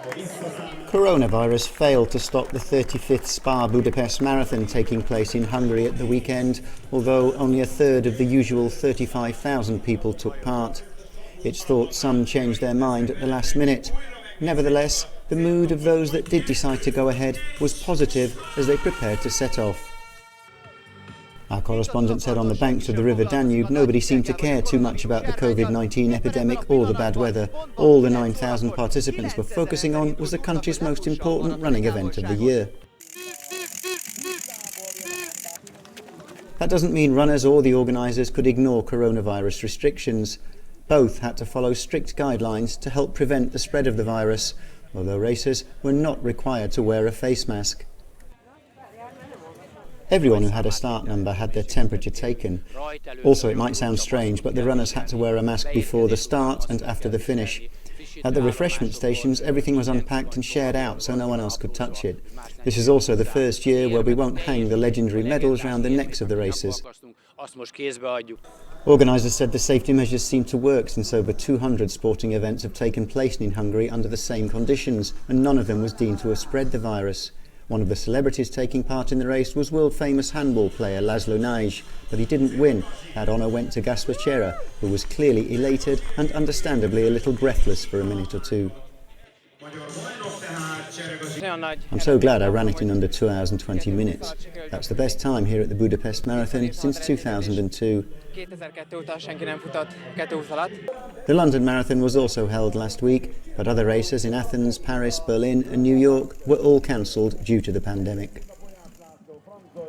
Coronavirus failed to stop the 35th Spa Budapest Marathon taking place in Hungary at the weekend, although only a third of the usual 35,000 people took part. It's thought some changed their mind at the last minute. Nevertheless, the mood of those that did decide to go ahead was positive as they prepared to set off. Our correspondent said on the banks of the River Danube nobody seemed to care too much about the COVID-19 epidemic or the bad weather. All the 9,000 participants were focusing on was the country's most important running event of the year. That doesn't mean runners or the organisers could ignore coronavirus restrictions. Both had to follow strict guidelines to help prevent the spread of the virus, although racers were not required to wear a face mask. Everyone who had a start number had their temperature taken. Also, it might sound strange, but the runners had to wear a mask before the start and after the finish. At the refreshment stations, everything was unpacked and shared out so no one else could touch it. This is also the first year where we won't hang the legendary medals round the necks of the racers. Organisers said the safety measures seem to work since over 200 sporting events have taken place in Hungary under the same conditions, and none of them was deemed to have spread the virus. One of the celebrities taking part in the race was world-famous handball player Laszlo Nij, but he didn't win. That honour went to Gaspar, who was clearly elated and understandably a little breathless for a minute or two. I'm so glad I ran it in under 2 hours and 20 minutes. That's the best time here at the Budapest Marathon since 2002. The London Marathon was also held last week, but other races in Athens, Paris, Berlin and New York were all cancelled due to the pandemic.